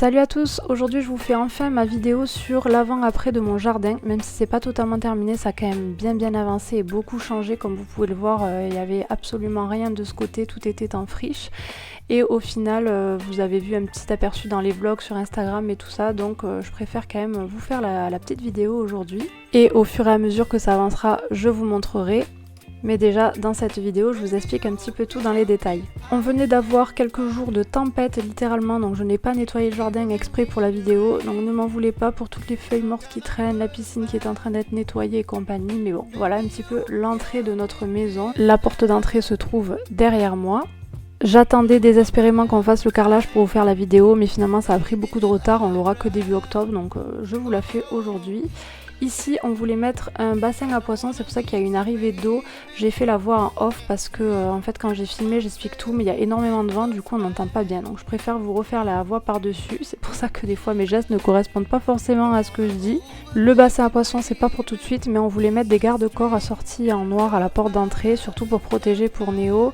Salut à tous, aujourd'hui je vous fais enfin ma vidéo sur l'avant-après de mon jardin, même si c'est pas totalement terminé, ça a quand même bien avancé et beaucoup changé. Comme vous pouvez le voir, il n'y avait absolument rien de ce côté, tout était en friche. Et au final, vous avez vu un petit aperçu dans les vlogs sur Instagram et tout ça, donc je préfère quand même vous faire la petite vidéo aujourd'hui. Et au fur et à mesure que ça avancera, je vous montrerai. Mais déjà, dans cette vidéo, je vous explique un petit peu tout dans les détails. On venait d'avoir quelques jours de tempête, littéralement, donc je n'ai pas nettoyé le jardin exprès pour la vidéo, donc ne m'en voulez pas pour toutes les feuilles mortes qui traînent, la piscine qui est en train d'être nettoyée et compagnie, mais bon, voilà un petit peu l'entrée de notre maison. La porte d'entrée se trouve derrière moi. J'attendais désespérément qu'on fasse le carrelage pour vous faire la vidéo, mais finalement ça a pris beaucoup de retard, on l'aura que début octobre, donc je vous la fais aujourd'hui. Ici, on voulait mettre un bassin à poissons, c'est pour ça qu'il y a une arrivée d'eau. J'ai fait la voix en off parce que, en fait, quand j'ai filmé, j'explique tout, mais il y a énormément de vent, du coup, on n'entend pas bien. Donc, je préfère vous refaire la voix par-dessus. C'est pour ça que des fois, mes gestes ne correspondent pas forcément à ce que je dis. Le bassin à poissons, c'est pas pour tout de suite, mais on voulait mettre des garde-corps assortis en noir à la porte d'entrée, surtout pour protéger pour Néo.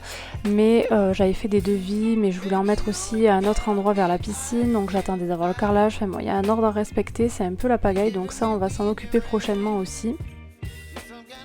Mais j'avais fait des devis, mais je voulais en mettre aussi à un autre endroit vers la piscine, donc j'attendais d'avoir le carrelage. Enfin bon, il y a un ordre à respecter, c'est un peu la pagaille, donc ça, on va s'en occuper prochainement aussi.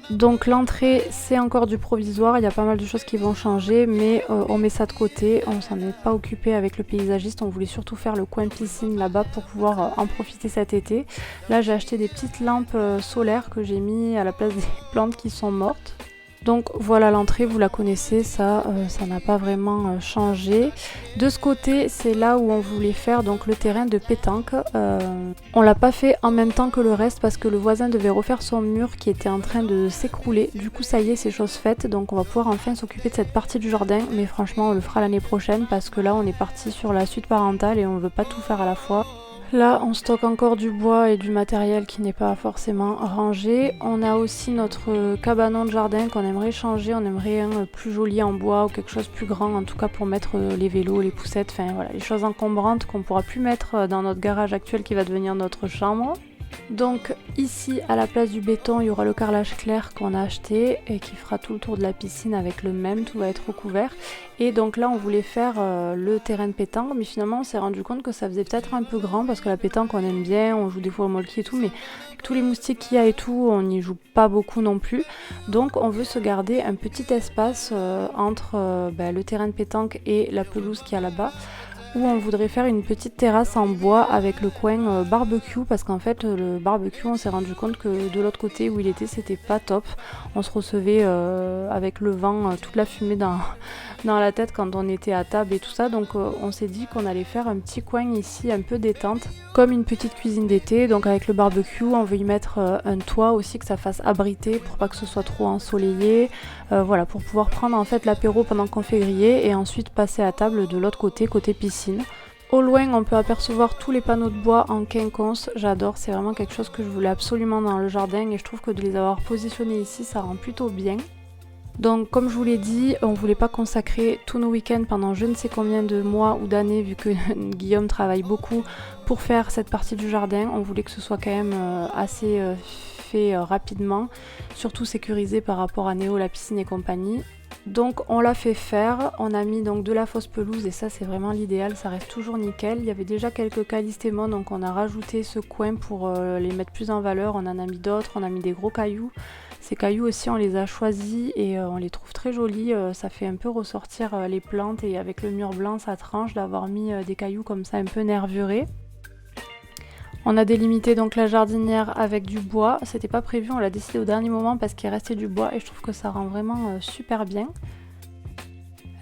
Donc l'entrée c'est encore du provisoire, il y a pas mal de choses qui vont changer, mais on met ça de côté, on s'en est pas occupé avec le paysagiste, on voulait surtout faire le coin piscine là-bas pour pouvoir en profiter cet été. Là j'ai acheté des petites lampes solaires que j'ai mis à la place des plantes qui sont mortes. Donc voilà l'entrée, vous la connaissez, ça n'a pas vraiment changé. De ce côté, c'est là où on voulait faire donc le terrain de pétanque. On l'a pas fait en même temps que le reste parce que le voisin devait refaire son mur qui était en train de s'écrouler. Du coup ça y est, c'est chose faite, donc on va pouvoir enfin s'occuper de cette partie du jardin. Mais franchement on le fera l'année prochaine parce que là on est parti sur la suite parentale et on veut pas tout faire à la fois. Là, on stocke encore du bois et du matériel qui n'est pas forcément rangé. On a aussi notre cabanon de jardin qu'on aimerait changer. On aimerait un plus joli en bois ou quelque chose de plus grand, en tout cas pour mettre les vélos, les poussettes, enfin voilà, les choses encombrantes qu'on pourra plus mettre dans notre garage actuel qui va devenir notre chambre. Donc ici à la place du béton il y aura le carrelage clair qu'on a acheté et qui fera tout le tour de la piscine avec le même, tout va être recouvert. Et donc là on voulait faire le terrain de pétanque, mais finalement on s'est rendu compte que ça faisait peut-être un peu grand parce que la pétanque on aime bien, on joue des fois au molki et tout, mais avec tous les moustiques qu'il y a et tout on n'y joue pas beaucoup non plus. Donc on veut se garder un petit espace entre le terrain de pétanque et la pelouse qu'il y a là-bas, où on voudrait faire une petite terrasse en bois avec le coin barbecue, parce qu'en fait le barbecue on s'est rendu compte que de l'autre côté où il était c'était pas top, on se recevait avec le vent toute la fumée dans la tête quand on était à table et tout ça, donc on s'est dit qu'on allait faire un petit coin ici un peu détente, comme une petite cuisine d'été. Donc avec le barbecue on veut y mettre un toit aussi, que ça fasse abriter pour pas que ce soit trop ensoleillé, voilà, pour pouvoir prendre en fait l'apéro pendant qu'on fait griller et ensuite passer à table de l'autre côté, côté piscine. Au loin on peut apercevoir tous les panneaux de bois en quinconce, j'adore, c'est vraiment quelque chose que je voulais absolument dans le jardin et je trouve que de les avoir positionnés ici ça rend plutôt bien. Donc comme je vous l'ai dit, on voulait pas consacrer tous nos week-ends pendant je ne sais combien de mois ou d'années, vu que Guillaume travaille beaucoup pour faire cette partie du jardin. On voulait que ce soit quand même assez fait rapidement, surtout sécurisé par rapport à Néo, la piscine et compagnie. Donc on l'a fait faire, on a mis donc de la fausse pelouse et ça c'est vraiment l'idéal, ça reste toujours nickel. Il y avait déjà quelques calistémons, donc on a rajouté ce coin pour les mettre plus en valeur, on en a mis d'autres, on a mis des gros cailloux. Ces cailloux aussi on les a choisis et on les trouve très jolis, ça fait un peu ressortir les plantes et avec le mur blanc ça tranche d'avoir mis des cailloux comme ça un peu nervurés. On a délimité donc la jardinière avec du bois, c'était pas prévu, on l'a décidé au dernier moment parce qu'il restait du bois et je trouve que ça rend vraiment super bien.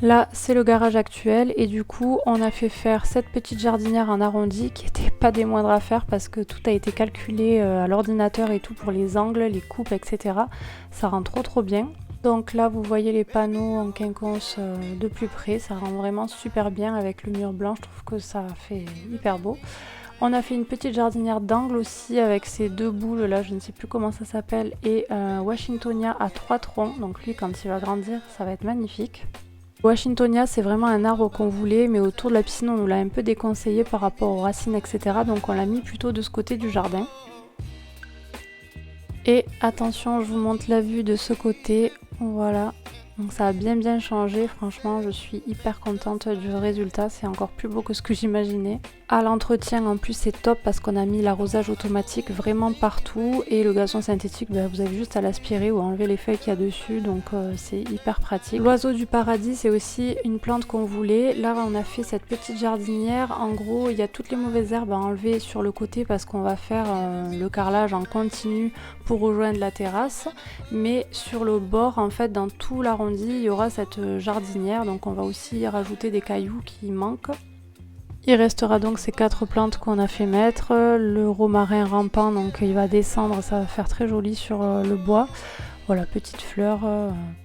Là c'est le garage actuel et du coup on a fait faire cette petite jardinière en arrondi qui était pas des moindres à faire parce que tout a été calculé à l'ordinateur et tout pour les angles, les coupes, etc. Ça rend trop bien. Donc là vous voyez les panneaux en quinconce de plus près, ça rend vraiment super bien avec le mur blanc, je trouve que ça fait hyper beau. On a fait une petite jardinière d'angle aussi avec ces deux boules là, je ne sais plus comment ça s'appelle, et un Washingtonia à 3 troncs, donc lui quand il va grandir ça va être magnifique. Washingtonia c'est vraiment un arbre qu'on voulait, mais autour de la piscine on nous l'a un peu déconseillé par rapport aux racines etc. Donc on l'a mis plutôt de ce côté du jardin. Et attention, je vous montre la vue de ce côté, voilà. Donc ça a bien changé, franchement je suis hyper contente du résultat, c'est encore plus beau que ce que j'imaginais. À l'entretien en plus c'est top parce qu'on a mis l'arrosage automatique vraiment partout et le gazon synthétique vous avez juste à l'aspirer ou à enlever les feuilles qu'il y a dessus, donc c'est hyper pratique. L'oiseau du paradis c'est aussi une plante qu'on voulait. Là on a fait cette petite jardinière, en gros il y a toutes les mauvaises herbes à enlever sur le côté parce qu'on va faire le carrelage en continu pour rejoindre la terrasse, mais sur le bord en fait dans tout l'arrondi il y aura cette jardinière, donc on va aussi rajouter des cailloux qui manquent. Il restera donc ces 4 plantes qu'on a fait mettre, le romarin rampant, donc il va descendre, ça va faire très joli sur le bois. Voilà, petite fleur,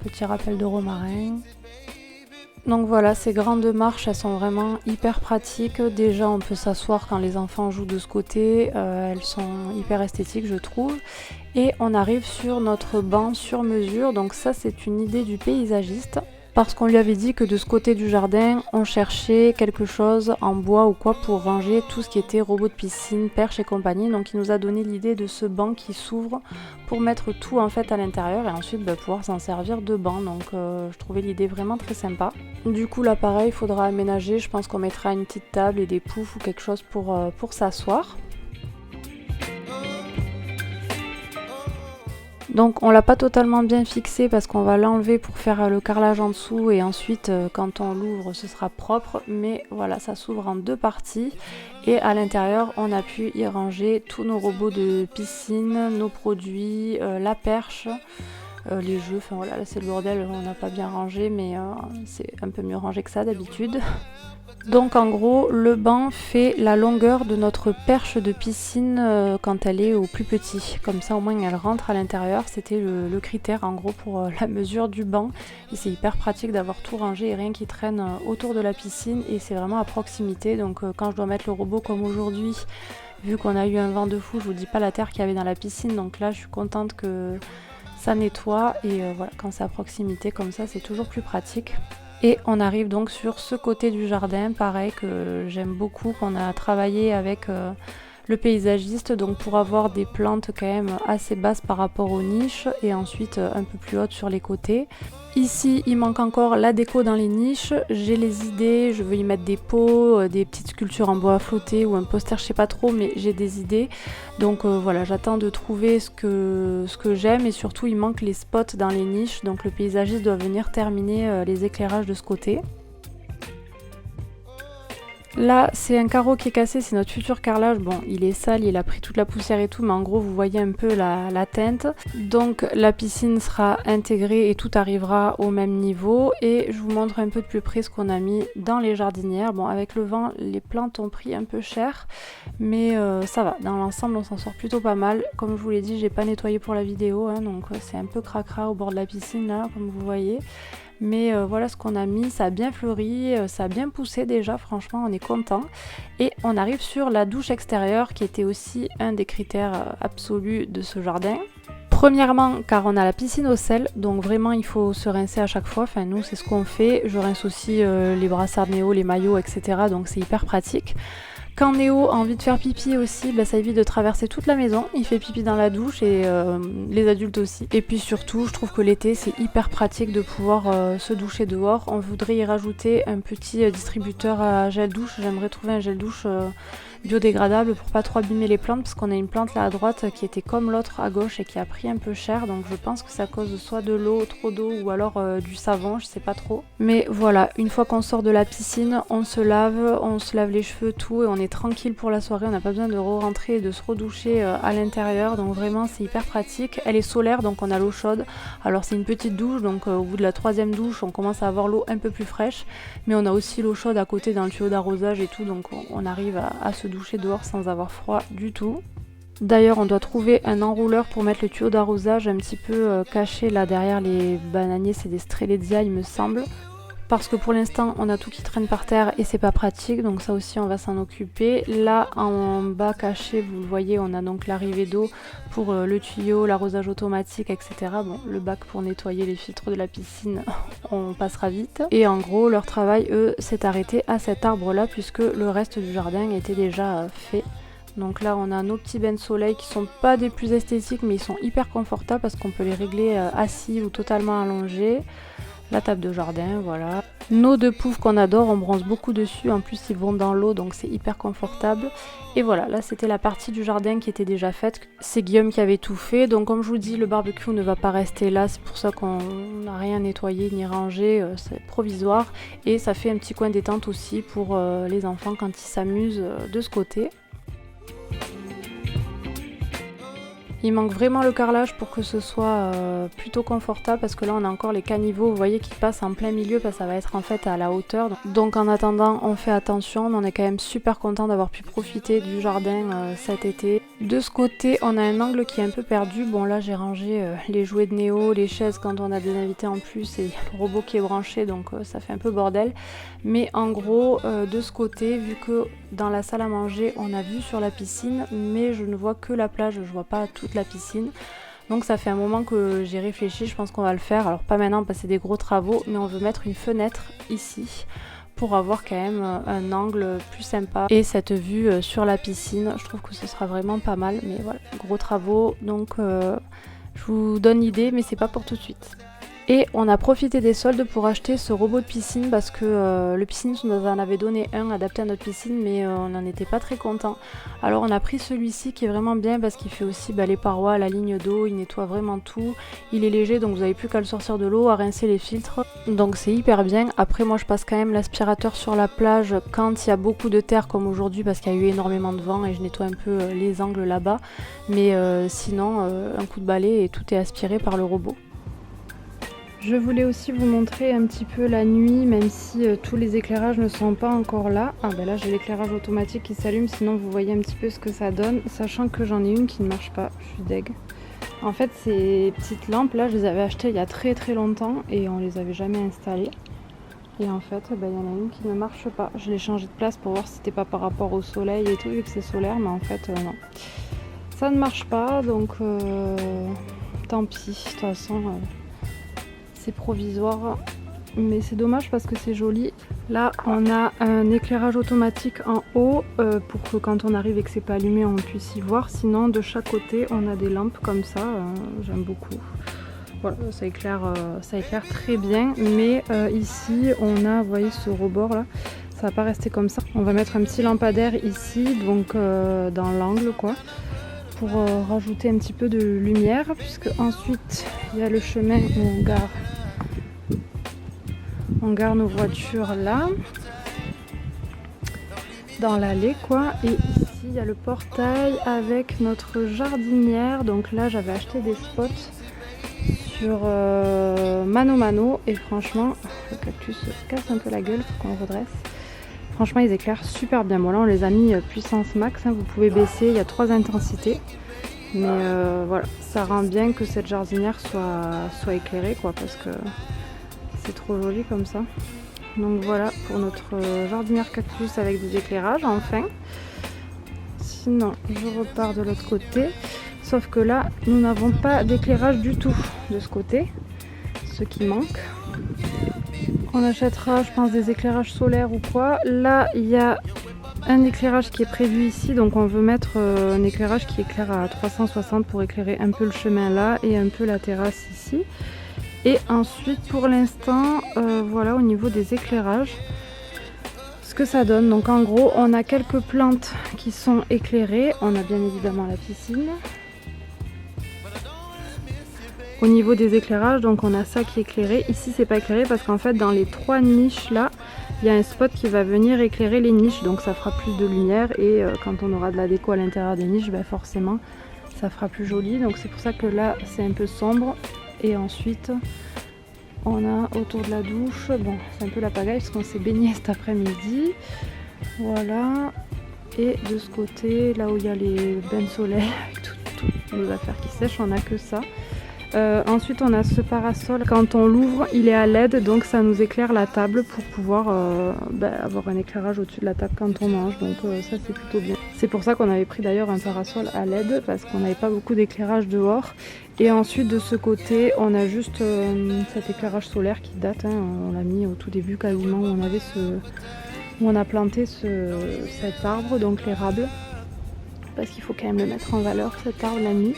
petit rappel de romarin. Donc voilà, ces grandes marches, elles sont vraiment hyper pratiques. Déjà, on peut s'asseoir quand les enfants jouent de ce côté, elles sont hyper esthétiques je trouve. Et on arrive sur notre banc sur mesure, donc ça c'est une idée du paysagiste. Parce qu'on lui avait dit que de ce côté du jardin, on cherchait quelque chose en bois ou quoi pour ranger tout ce qui était robot de piscine, perche et compagnie. Donc il nous a donné l'idée de ce banc qui s'ouvre pour mettre tout en fait à l'intérieur et ensuite pouvoir s'en servir de banc. Donc je trouvais l'idée vraiment très sympa. Du coup là pareil, il faudra aménager, je pense qu'on mettra une petite table et des poufs ou quelque chose pour s'asseoir. Donc on l'a pas totalement bien fixé parce qu'on va l'enlever pour faire le carrelage en dessous et ensuite quand on l'ouvre ce sera propre, mais voilà, ça s'ouvre en 2 parties et à l'intérieur on a pu y ranger tous nos robots de piscine, nos produits, la perche, les jeux, enfin voilà, là c'est le bordel, on n'a pas bien rangé mais c'est un peu mieux rangé que ça d'habitude. Donc en gros, le banc fait la longueur de notre perche de piscine quand elle est au plus petit. Comme ça au moins elle rentre à l'intérieur, c'était le critère en gros pour la mesure du banc. Et c'est hyper pratique d'avoir tout rangé et rien qui traîne autour de la piscine et c'est vraiment à proximité. Donc quand je dois mettre le robot comme aujourd'hui, vu qu'on a eu un vent de fou, je vous dis pas la terre qu'il y avait dans la piscine. Donc là je suis contente que ça nettoie et voilà, quand c'est à proximité comme ça c'est toujours plus pratique. Et on arrive donc sur ce côté du jardin, pareil que j'aime beaucoup, qu'on a travaillé avec le paysagiste, donc pour avoir des plantes quand même assez basses par rapport aux niches et ensuite un peu plus hautes sur les côtés. Ici il manque encore la déco dans les niches, j'ai les idées, je veux y mettre des pots, des petites sculptures en bois à flotter ou un poster, je sais pas trop, mais j'ai des idées. Donc voilà, j'attends de trouver ce que j'aime et surtout il manque les spots dans les niches, donc le paysagiste doit venir terminer les éclairages de ce côté. Là, c'est un carreau qui est cassé, c'est notre futur carrelage. Bon, il est sale, il a pris toute la poussière et tout, mais en gros, vous voyez un peu la teinte. Donc, la piscine sera intégrée et tout arrivera au même niveau. Et je vous montre un peu de plus près ce qu'on a mis dans les jardinières. Bon, avec le vent, les plantes ont pris un peu cher, mais ça va. Dans l'ensemble, on s'en sort plutôt pas mal. Comme je vous l'ai dit, j'ai pas nettoyé pour la vidéo, hein, donc c'est un peu cracra au bord de la piscine, là, comme vous voyez. Mais voilà ce qu'on a mis, ça a bien fleuri, ça a bien poussé déjà, franchement on est content. Et on arrive sur la douche extérieure qui était aussi un des critères absolus de ce jardin. Premièrement car on a la piscine au sel, donc vraiment il faut se rincer à chaque fois, enfin nous c'est ce qu'on fait. Je rince aussi les brassards Néo, les maillots, etc. donc c'est hyper pratique. Quand Néo a envie de faire pipi aussi, ça évite de traverser toute la maison. Il fait pipi dans la douche et les adultes aussi. Et puis surtout, je trouve que l'été, c'est hyper pratique de pouvoir se doucher dehors. On voudrait y rajouter un petit distributeur à gel douche. J'aimerais trouver un gel douche biodégradable pour pas trop abîmer les plantes parce qu'on a une plante là à droite qui était comme l'autre à gauche et qui a pris un peu cher, donc je pense que ça cause soit de l'eau, trop d'eau ou alors du savon, je sais pas trop. Mais voilà, une fois qu'on sort de la piscine, on se lave les cheveux, tout, et on est tranquille pour la soirée, on n'a pas besoin de re-rentrer et de se redoucher à l'intérieur, donc vraiment c'est hyper pratique. Elle est solaire donc on a l'eau chaude, alors c'est une petite douche, donc au bout de la 3e douche on commence à avoir l'eau un peu plus fraîche, mais on a aussi l'eau chaude à côté dans le tuyau d'arrosage et tout, donc on arrive à se doucher dehors sans avoir froid du tout. D'ailleurs on doit trouver un enrouleur pour mettre le tuyau d'arrosage un petit peu caché là derrière les bananiers, c'est des strelezia il me semble. Parce que pour l'instant on a tout qui traîne par terre et c'est pas pratique, donc ça aussi on va s'en occuper. Là en bas caché, vous le voyez, on a donc l'arrivée d'eau pour le tuyau, l'arrosage automatique, etc. Bon, le bac pour nettoyer les filtres de la piscine, on passera vite. Et en gros leur travail, eux, s'est arrêté à cet arbre là puisque le reste du jardin était déjà fait. Donc là on a nos petits bains de soleil qui sont pas des plus esthétiques mais ils sont hyper confortables parce qu'on peut les régler assis ou totalement allongés. La table de jardin, voilà. Nos deux poufs qu'on adore, on bronze beaucoup dessus, en plus ils vont dans l'eau donc c'est hyper confortable. Et voilà, là c'était la partie du jardin qui était déjà faite, c'est Guillaume qui avait tout fait, donc comme je vous dis le barbecue ne va pas rester là, c'est pour ça qu'on n'a rien nettoyé ni rangé, c'est provisoire. Et ça fait un petit coin détente aussi pour les enfants quand ils s'amusent de ce côté. Il manque vraiment le carrelage pour que ce soit plutôt confortable parce que là on a encore les caniveaux, vous voyez, qui passent en plein milieu parce que ça va être en fait à la hauteur. Donc en attendant on fait attention, mais on est quand même super content d'avoir pu profiter du jardin cet été. De ce côté on a un angle qui est un peu perdu, bon là j'ai rangé les jouets de Néo, les chaises quand on a des invités en plus et le robot qui est branché donc ça fait un peu bordel. Mais en gros de ce côté, vu que dans la salle à manger on a vue sur la piscine mais je ne vois que la plage, je vois pas toute la piscine. Donc ça fait un moment que j'ai réfléchi, je pense qu'on va le faire. Alors pas maintenant parce que c'est des gros travaux, mais on veut mettre une fenêtre ici pour avoir quand même un angle plus sympa et cette vue sur la piscine. Je trouve que ce sera vraiment pas mal, mais voilà, gros travaux, donc je vous donne l'idée, mais c'est pas pour tout de suite. Et on a profité des soldes pour acheter ce robot de piscine parce que le pisciniste nous en avait donné un adapté à notre piscine, mais on n'en était pas très content. Alors on a pris celui-ci qui est vraiment bien parce qu'il fait aussi les parois, la ligne d'eau, il nettoie vraiment tout. Il est léger donc vous n'avez plus qu'à le sortir de l'eau, à rincer les filtres. Donc c'est hyper bien. Après moi je passe quand même l'aspirateur sur la plage quand il y a beaucoup de terre comme aujourd'hui parce qu'il y a eu énormément de vent et je nettoie un peu les angles là-bas. Mais sinon un coup de balai et tout est aspiré par le robot. Je voulais aussi vous montrer un petit peu la nuit, même si tous les éclairages ne sont pas encore là. Ah ben là j'ai l'éclairage automatique qui s'allume, sinon vous voyez un petit peu ce que ça donne, sachant que j'en ai une qui ne marche pas, je suis deg. En fait ces petites lampes là, je les avais achetées il y a très longtemps et on les avait jamais installées. Et en fait, il y en a une qui ne marche pas. Je l'ai changé de place pour voir si c'était pas par rapport au soleil et tout, vu que c'est solaire, mais en fait non. Ça ne marche pas, donc tant pis, de toute façon... c'est provisoire, mais c'est dommage parce que c'est joli. Là on a un éclairage automatique en haut pour que quand on arrive et que c'est pas allumé on puisse y voir. Sinon de chaque côté on a des lampes comme ça, j'aime beaucoup. Voilà, ça éclaire très bien, mais ici on a, vous voyez ce rebord là, ça va pas rester comme ça. On va mettre un petit lampadaire ici, donc dans l'angle quoi, pour rajouter un petit peu de lumière, puisque ensuite il y a le chemin où on gare nos voitures là, dans l'allée quoi. Et ici il y a le portail avec notre jardinière. Donc là j'avais acheté des spots sur Mano Mano et franchement le cactus se casse un peu la gueule, faut qu'on le redresse. Franchement ils éclairent super bien. Bon là on les a mis puissance max, hein, vous pouvez baisser, il y a 3 intensités. Mais voilà, ça rend bien que cette jardinière soit éclairée quoi, parce que c'est trop joli comme ça. Donc voilà pour notre jardinière cactus avec des éclairages enfin. Sinon je repars de l'autre côté, sauf que là nous n'avons pas d'éclairage du tout de ce côté, ce qui manque. On achètera je pense des éclairages solaires ou quoi. Là il y a un éclairage qui est prévu ici, donc on veut mettre un éclairage qui éclaire à 360 pour éclairer un peu le chemin là et un peu la terrasse ici. Et ensuite pour l'instant voilà au niveau des éclairages ce que ça donne. Donc en gros on a quelques plantes qui sont éclairées, on a bien évidemment la piscine. Au niveau des éclairages, donc on a ça qui est éclairé. Ici c'est pas éclairé parce qu'en fait dans les 3 niches là il y a un spot qui va venir éclairer les niches, donc ça fera plus de lumière et quand on aura de la déco à l'intérieur des niches, ben forcément ça fera plus joli. Donc c'est pour ça que là c'est un peu sombre. Et ensuite on a autour de la douche, bon c'est un peu la pagaille parce qu'on s'est baigné cet après-midi. Voilà. Et de ce côté, là où il y a les bains de soleil avec toutes les affaires qui sèchent, on n'a que ça. Ensuite on a ce parasol, quand on l'ouvre il est à LED, donc ça nous éclaire la table pour pouvoir avoir un éclairage au-dessus de la table quand on mange, donc ça c'est plutôt bien. C'est pour ça qu'on avait pris d'ailleurs un parasol à LED, parce qu'on n'avait pas beaucoup d'éclairage dehors. Et ensuite de ce côté on a juste cet éclairage solaire qui date, hein, on l'a mis au tout début quasiment où on a planté cet arbre, donc l'érable, parce qu'il faut quand même le mettre en valeur cet arbre la nuit.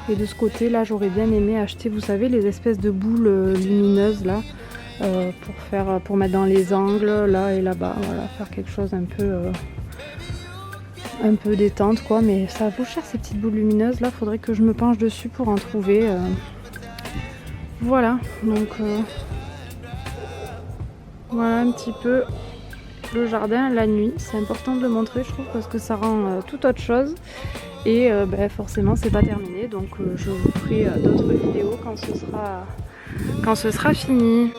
Et de ce côté là j'aurais bien aimé acheter, vous savez, les espèces de boules lumineuses là, pour mettre dans les angles, là et là-bas. Voilà, faire quelque chose un peu détente quoi, mais ça vaut cher ces petites boules lumineuses là, faudrait que je me penche dessus pour en trouver. Voilà, donc voilà un petit peu le jardin la nuit. C'est important de le montrer je trouve parce que ça rend tout autre chose. Et forcément c'est pas terminé, donc je vous ferai d'autres vidéos quand ce sera fini.